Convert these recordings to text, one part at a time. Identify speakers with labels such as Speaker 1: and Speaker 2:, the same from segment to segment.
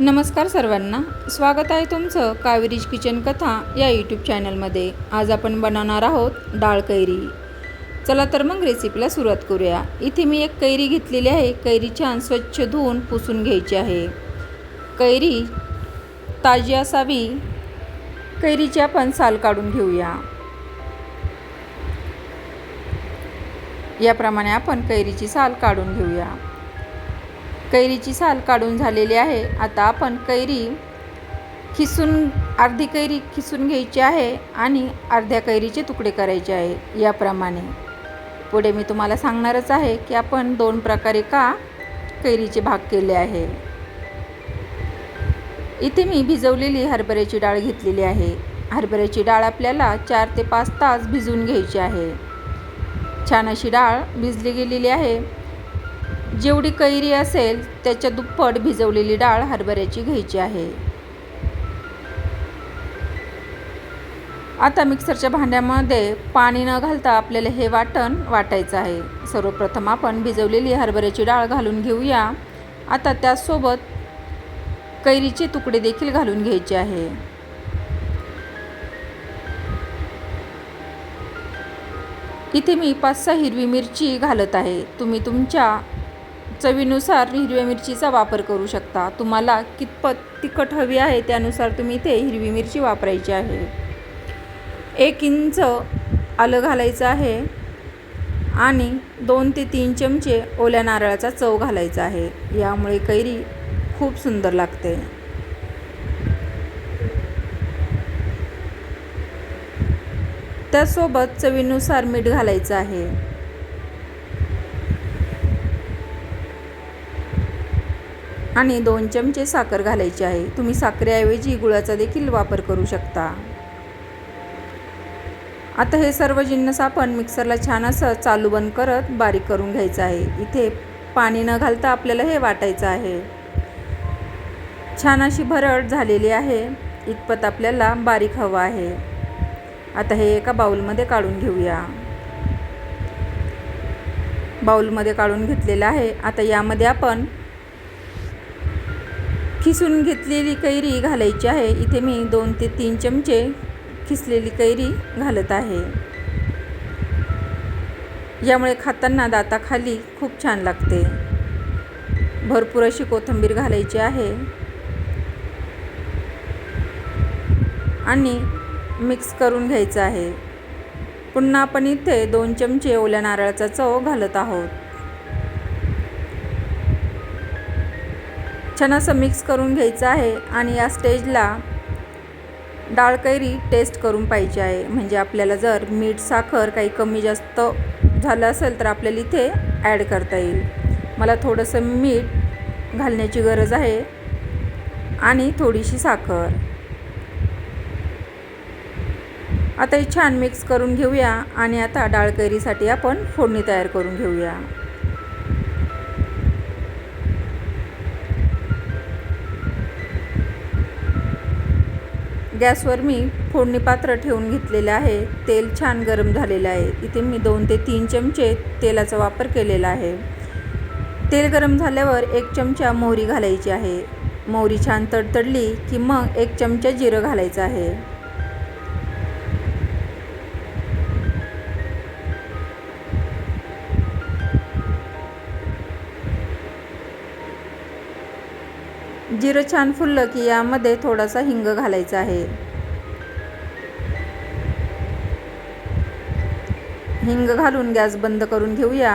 Speaker 1: नमस्कार सर्वांना, स्वागत आहे तुमचं कावेरीज किचन कथा या यूट्यूब चॅनलमध्ये। आज आपण बनवणार आहोत डाळ कैरी। चला तर मग रेसिपीला सुरुवात करूया। इथे मी एक कैरी घेतलेली आहे। कैरी छान स्वच्छ धुवून पुसून घ्यायची आहे। कैरी ताजी असावी। कैरीची आपण साल काढून घेऊया। याप्रमाणे आपण कैरीची साल काढून घेऊया। कैरीची साल काढून झालेली आहे। आता आपण कैरी खिसून अर्धी कैरी खिसून घ्यायची आहे आणि अर्ध्या कैरीचे तुकडे करायचे आहे याप्रमाणे। पुढे मी तुम्हाला सांगणारच आहे की आपण दोन प्रकारे का कैरीचे भाग केले आहे। इथे मी भिजवलेली हरभऱ्याची डाळ घेतलेली आहे। हरभऱ्याची डाळ आपल्याला 4 ते 5 तास भिजवून घ्यायची आहे। छान अशी डाळ भिजली गेलेली आहे। जेवढी कैरी असेल त्याच्या दुप्पट भिजवलेली डाळ हरभऱ्याची घ्यायची आहे। आता मिक्सरच्या भांड्यामध्ये पाणी न घालता आपल्याला हे वाटण वाटायचं आहे। सर्वप्रथम आपण भिजवलेली हरभऱ्याची डाळ घालून घेऊया। आता त्यासोबत कैरीचे तुकडे देखील घालून घ्यायचे आहे। इथे मी 5-6 हिरवी मिरची घालत आहे। तुम्ही तुमच्या चवीनुसार हिरव्या मिरचीचा वापर करू शकता। तुम्हाला कितपत तिखट हवी आहे त्यानुसार तुम्ही इथे हिरवी मिरची वापरायची आहे। 1 इंच आलं घालायचं आहे आणि 2 ते 3 चमचे ओल्या नारळाचा चव घालायचा आहे। यामुळे कैरी खूप सुंदर लागते। त्यासोबत चवीनुसार मीठ घालायचं आहे आणि 2 चमचे साखर घालायची आहे। तुम्ही साखरेऐवजी गुळाचा देखील वापर करू शकता। आता हे सर्व जिन्नस आपण मिक्सरला छान असं चालू बंद करत बारीक करून घ्यायचं आहे। इथे पाणी न घालता आपल्याला हे वाटायचं आहे। छान अशी भरड झालेली आहे। इतपत आपल्याला बारीक हवं आहे। आता हे एका बाउलमध्ये काढून घेऊया। बाउलमध्ये काढून घेतलेलं आहे। आता यामध्ये आपण खिसून घेतलेली कैरी घालायची आहे। इथे मी 2 ते 3 चमचे खिसलेली कैरी घालत आहे। यामुळे खाताना दाताखाली खूप छान लागते। भरपूर अशी कोथिंबीर घालायची आहे आणि मिक्स करून घ्यायचं आहे। पुन्हा आपण इथे 2 चमचे ओल्या नारळाचा चव घालत आहोत। छान असं मिक्स करून घ्यायचं आहे आणि या स्टेजला डाळ कैरी टेस्ट करून पाहिजे आहे। म्हणजे आपल्याला जर मीठ साखर काही कमी जास्त झालं असेल तर आपल्याला इथे ॲड करता येईल। मला थोडंसं मीठ घालण्याची गरज आहे आणि थोडीशी साखर। आता हे छान मिक्स करून घेऊया आणि आता डाळ कैरीसाठी आपण फोडणी तयार करून घेऊया। गॅसवर मी फोडणी पात्र ठेवून घेतलेले आहे। तेल छान गरम झालेलं आहे। इथे मी 2 ते 3 चमचे तेलाचा वापर केलेला आहे। तेल गरम झाल्यावर 1 चमचा मोहरी घालायची आहे। मोहरी छान तडतडली की मग 1 चमचा जिरं घालायचं आहे। जिरं छान फुललं की यामध्ये थोडासा हिंग घालायचा आहे। हिंग घालून गॅस बंद करून घेऊया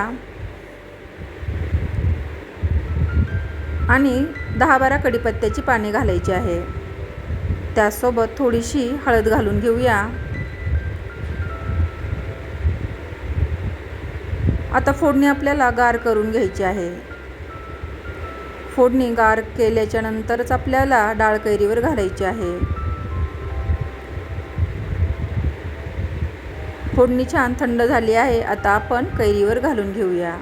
Speaker 1: आणि 10-12 कढीपत्त्याची पाने घालायची आहे। त्यासोबत थोडीशी हळद घालून घेऊया। आता फोडणी आपल्याला गार करून घ्यायची आहे। फोडणी गार केल्याच्या नंतरच आपल्याला डाळ कैरीवर घालायची आहे। फोडणी छान थंड झाली आहे। आता आपण कैरीवर घालून घेऊया।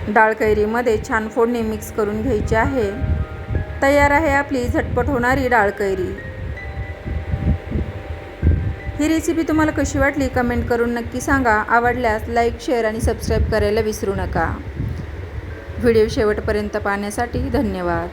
Speaker 1: डाळ कैरीमध्ये छान फोडणी मिक्स करून घ्यायची आहे। तयार आहे आपली झटपट होणारी डाळ कैरी। ही रेसिपी तुम्हाला कशी वाटली कमेंट करून नक्की सांगा. आवडल्यास लाईक, शेअर आणि सबस्क्राईब करायला विसरू नका. व्हिडिओ शेवटपर्यंत पाहण्यासाठी धन्यवाद.